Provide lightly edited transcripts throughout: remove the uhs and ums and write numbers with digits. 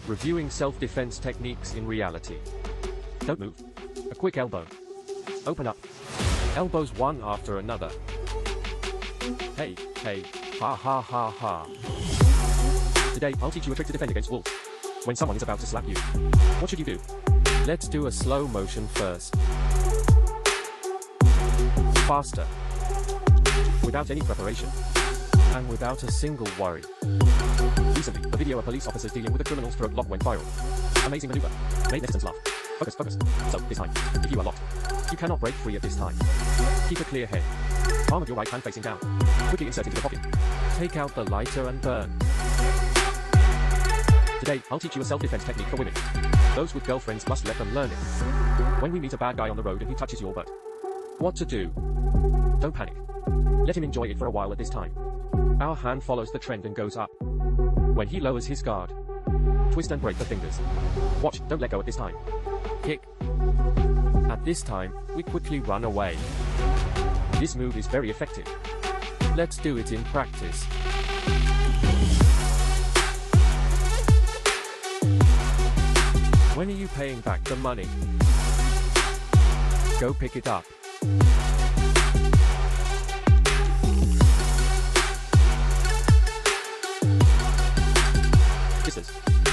Reviewing self-defense techniques in reality. Don't move. A quick elbow. Open up. Elbows one after another. Hey, hey, ha ha ha ha. Today, I'll teach you a trick to defend against wolves. When someone is about to slap you, what should you do? Let's do a slow motion first. Faster. Without any preparation. And without a single worry. Recently, the video of police officers dealing with a criminal's throat lock went viral. Amazing maneuver. Made netizens laugh. Focus, focus. So, this time, if you are locked, you cannot break free at this time. Keep a clear head. Palm of your right hand facing down. Quickly insert into the pocket. Take out the lighter and burn. Today, I'll teach you a self-defense technique for women. Those with girlfriends must let them learn it. When we meet a bad guy on the road and he touches your butt, what to do? Don't panic. Let him enjoy it for a while at this time. Our hand follows the trend and goes up. When he lowers his guard, twist and break the fingers. Watch, don't let go at this time. Kick. At this time, we quickly run away. This move is very effective. Let's do it in practice. When are you paying back the money? Go pick it up. Sisters,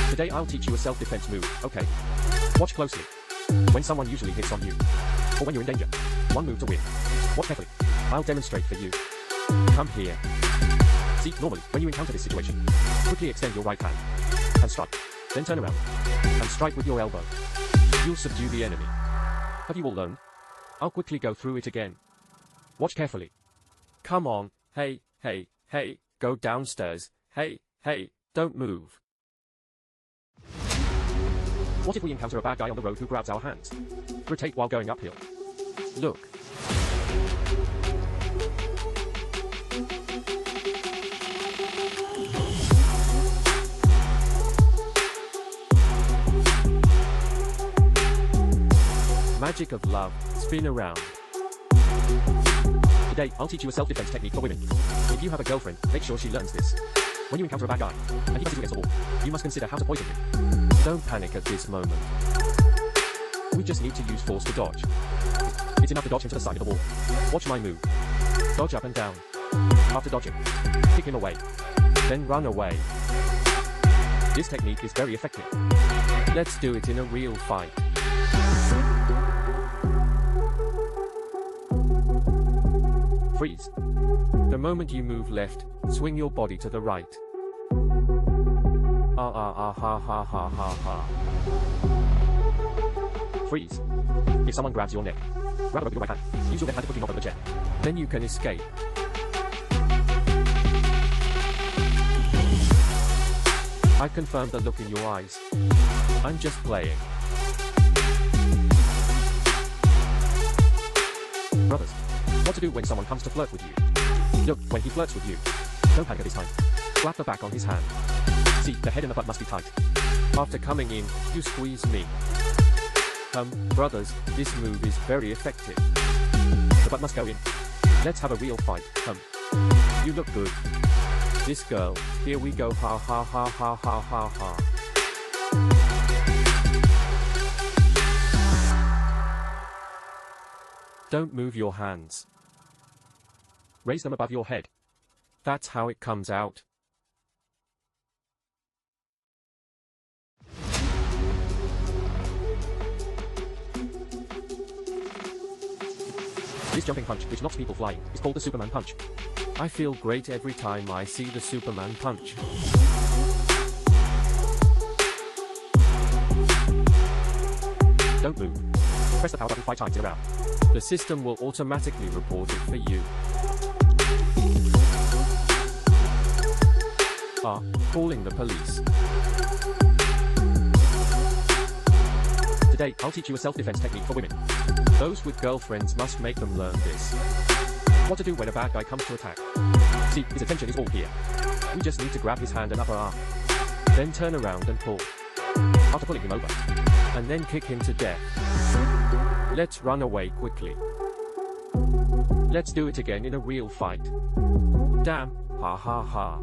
today I'll teach you a self-defense move, okay? Watch closely. When someone usually hits on you, or when you're in danger, one move to win. Watch carefully. I'll demonstrate for you. Come here. See, normally, when you encounter this situation, quickly extend your right hand and strike. Then turn around and strike with your elbow. You'll subdue the enemy. Have you all learned? I'll quickly go through it again. Watch carefully. Come on, hey, hey, hey, go downstairs, hey, hey, don't move. What if we encounter a bad guy on the road who grabs our hands? Rotate while going uphill. Look. Magic of love, spin around. Today, I'll teach you a self-defense technique for women. If you have a girlfriend, make sure she learns this. When you encounter a bad guy, and he pushes you against the wall, you must consider how to poison him. Don't panic at this moment. We just need to use force to dodge. It's enough to dodge him to the side of the wall. Watch my move. Dodge up and down. After dodging, kick him away. Then run away. This technique is very effective. Let's do it in a real fight. Freeze. The moment you move left, swing your body to the right. Ah ah ah ha ha ha ha ha. Freeze. If someone grabs your neck, grab it with your right hand. Use your left hand to put him off of the chair. Then you can escape. I confirm the look in your eyes. I'm just playing. Brothers, what to do when someone comes to flirt with you? Look, when he flirts with you, don't panic at this time. Slap the back on his hand. See, the head and the butt must be tight. After coming in, you squeeze me. Brothers, this move is very effective. The butt must go in. Let's have a real fight. You look good. This girl, here we go, ha ha ha ha ha ha ha. Don't move your hands. Raise them above your head. That's how it comes out. This jumping punch, which knocks people flying, is called the Superman punch. I feel great every time I see the Superman punch. Don't move. Press the power button 5 times in a row. The system will automatically report it for you. Calling the police. Today, I'll teach you a self-defense technique for women. Those with girlfriends must make them learn this. What to do when a bad guy comes to attack. See, his attention is all here. We just need to grab his hand and upper arm. Then turn around and pull. After pulling him over. And then kick him to death. Let's run away quickly. Let's do it again in a real fight. Damn, ha ha ha.